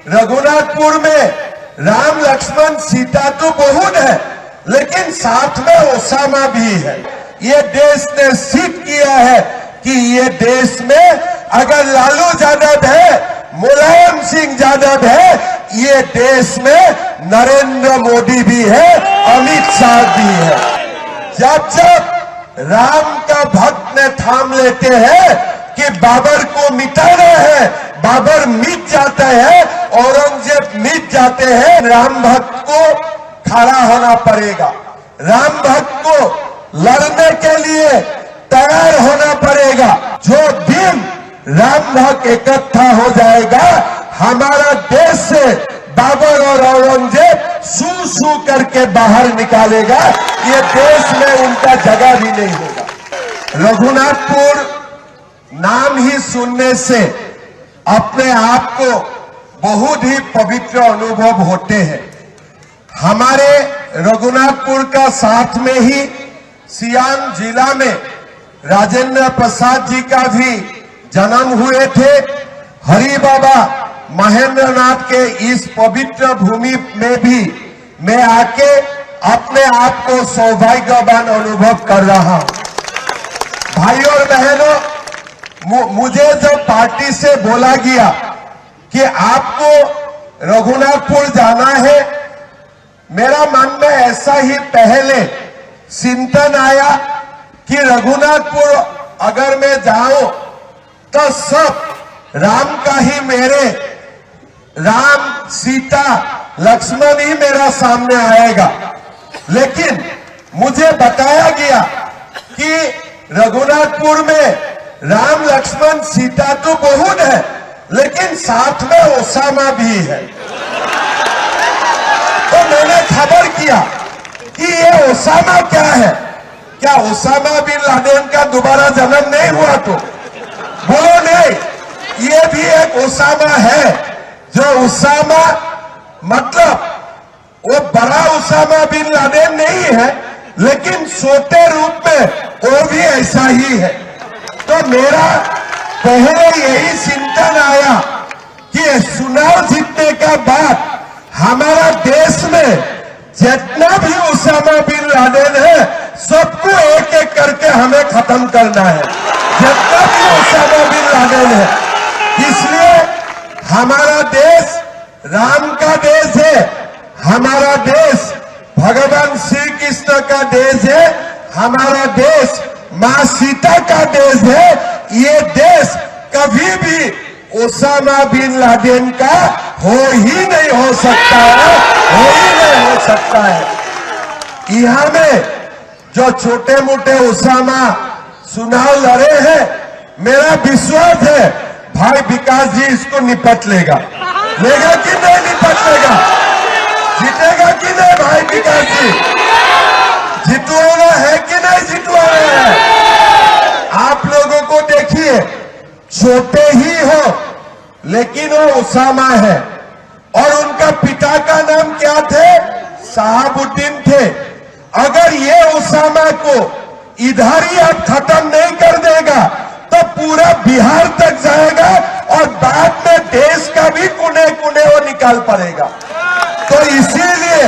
रघुनाथपुर में राम लक्ष्मण सीता तो बहुत है, लेकिन साथ में ओसामा भी है। ये देश ने सिद्ध किया है कि ये देश में अगर लालू यादव है, मुलायम सिंह यादव है, ये देश में नरेंद्र मोदी भी है, अमित शाह भी है। जब जब राम का भक्त ने ठान लेते हैं कि बाबर को मिटाना है, बाबर मिट जाता है, औरंगजेब मिट जाते हैं, राम भक्त को खड़ा होना पड़ेगा। राम भक्त को लड़ने के लिए तैयार होना पड़ेगा। जो दिन राम भक्त इकट्ठा हो जाएगा, हमारा देश से बाबर और औरंगजेब सू सू करके बाहर निकालेगा। ये देश में उनका जगह भी नहीं होगा। रघुनाथपुर नाम ही सुनने से अपने आप को बहुत ही पवित्र अनुभव होते हैं। हमारे रघुनाथपुर का साथ में ही सियांग जिला में राजेंद्र प्रसाद जी का भी जन्म हुए थे। हरि बाबा महेंद्र नाथ के इस पवित्र भूमि में भी मैं आके अपने आप को सौभाग्यवान अनुभव कर रहा हूं। भाई और बहनों, मुझे जब पार्टी से बोला गया कि आपको रघुनाथपुर जाना है, मेरा मन में ऐसा ही पहले चिंतन आया कि रघुनाथपुर अगर मैं जाऊं तो सब राम का ही मेरे, राम सीता लक्ष्मण ही मेरा सामने आएगा। लेकिन मुझे बताया गया कि रघुनाथपुर में राम लक्ष्मण सीता तो बहुत है, लेकिन साथ में ओसामा भी है। तो मैंने खबर किया कि ये ओसामा क्या है। क्या ओसामा बिन लादेन का दोबारा जन्म नहीं हुआ? तो बोलो नहीं, ये भी एक ओसामा है। जो ओसामा मतलब वो बड़ा ओसामा बिन लादेन नहीं है, लेकिन छोटे रूप में वो भी ऐसा ही है। तो मेरा पहले यही चिंतन आया कि चुनाव जीतने का बाद हमारा देश में जितना भी ओसामा बिन लादेन है, सबको एक एक करके हमें खत्म करना है। जितना भी ओसामा बिन लादेन है, इसलिए हमारा देश राम का देश है, हमारा देश भगवान श्री कृष्ण का देश है, हमारा देश मां सीता का देश है। ये देश कभी भी ओसामा बिन लादेन का हो ही नहीं हो सकता है, हो ही नहीं हो सकता है। यहां में जो छोटे मोटे ओसामा चुनाव लड़े हैं, मेरा विश्वास है भाई विकास जी इसको निपट लेगा। लेगा कि नहीं निपट लेगा? जीतेगा कि नहीं भाई विकास जी? जितवाना है कि नहीं जितवाना है? आप लोगों को देखिए, छोटे ही हो लेकिन वो ओसामा है। और उनका पिता का नाम क्या थे? शहाबुद्दीन थे। अगर ये ओसामा को इधर ही अब खत्म नहीं कर देगा तो पूरा बिहार तक जाएगा और बाद में देश का भी कोने कोने वो निकाल पड़ेगा। तो इसीलिए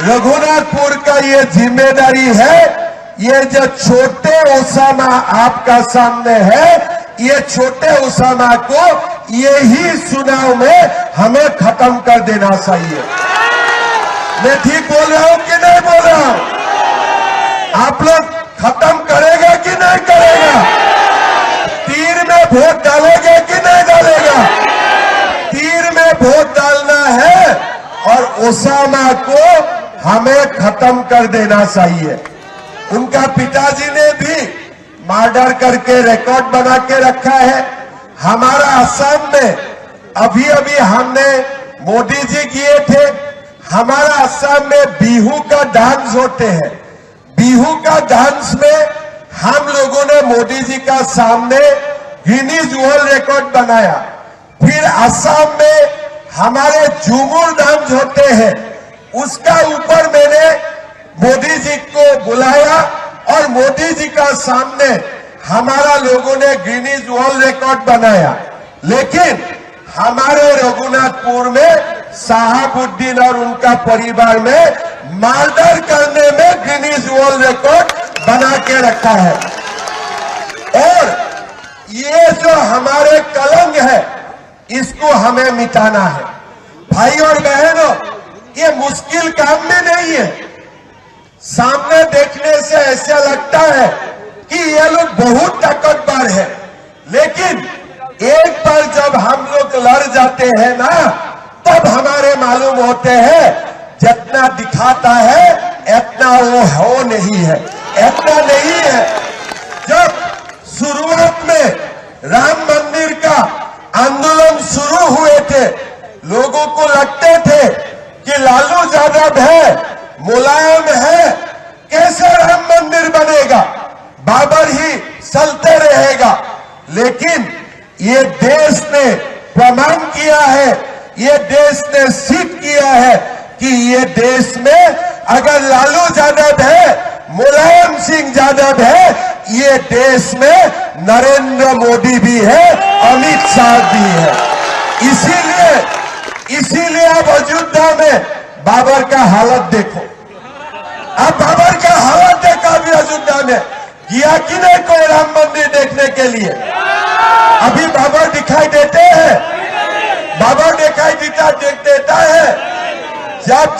रघुनाथपुर का ये जिम्मेदारी है। ये जो छोटे ओसामा आपका सामने है, ये छोटे ओसामा को यही चुनाव में हमें खत्म कर देना चाहिए। मैं ठीक बोल रहा हूं कि नहीं बोल रहा हूं? आप लोग खत्म करेगा कि नहीं करेगा? तीर में वोट डालेगा कि नहीं डालेगा? तीर में वोट डालना है और ओसामा को हमें खत्म कर देना चाहिए। उनका पिताजी ने भी मर्डर करके रिकॉर्ड बना के रखा है। हमारा असम में अभी अभी हमने मोदी जी किए थे। हमारा असम में बिहू का डांस होते हैं। बिहू का डांस में हम लोगों ने मोदी जी का सामने गिनीज वर्ल्ड रिकॉर्ड बनाया। फिर असम में हमारे झूमर डांस होते हैं, उसका ऊपर मैंने मोदी जी को बुलाया और मोदी जी का सामने हमारा लोगों ने गिनीज वर्ल्ड रिकॉर्ड बनाया। लेकिन हमारे रघुनाथपुर में साहबुद्दीन और उनका परिवार में मर्डर करने में गिनीज वर्ल्ड रिकॉर्ड बना के रखा है। और ये जो हमारे कलंक है, इसको हमें मिटाना है। भाई और बहनों, ये मुश्किल काम भी नहीं है। सामने देखने से ऐसा लगता है कि ये लोग बहुत ताकतवर है, लेकिन एक बार जब हम लोग लड़ जाते हैं ना, तब हमारे मालूम होते हैं जितना दिखाता है इतना वो हो नहीं है, इतना नहीं है। जब शुरुआत में राम मंदिर का आंदोलन शुरू हुए थे, लोगों को लगते थे कि लालू यादव है, मुलायम है, कैसे राम मंदिर बनेगा, बाबर ही चलते रहेगा। लेकिन ये देश ने प्रमाण किया है, ये देश ने सिद्ध किया है कि ये देश में अगर लालू यादव है, मुलायम सिंह यादव है, ये देश में नरेंद्र मोदी भी है, अमित शाह भी है। इसीलिए अब अयोध्या में बाबर का हालत देखो। अब बाबर का हालत देखा अभी अयोध्या में, किया कि नहीं कोई राम मंदिर देखने के लिए? अभी बाबर दिखाई देते हैं, बाबर दिखाई देता है। जब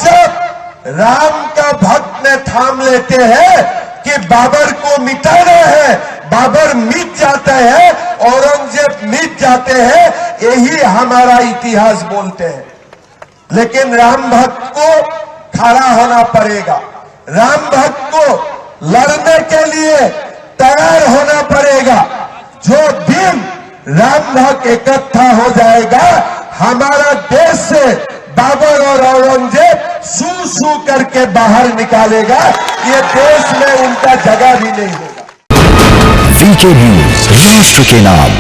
राम का भक्त ने थाम लेते हैं कि बाबर को मिटाना है, बाबर मिट जाता है, औरंगजेब मिट जाते हैं, यही हमारा इतिहास बोलते हैं। लेकिन राम भक्त को खड़ा होना पड़ेगा, राम भक्त को लड़ने के लिए तैयार होना पड़ेगा। जो दिन राम भक्त इकट्ठा हो जाएगा, हमारा देश से बाबर और औरंगजेब सू सू करके बाहर निकालेगा, ये देश में उनका जगह भी नहीं होगा। वीके न्यूज, राष्ट्र के नाम।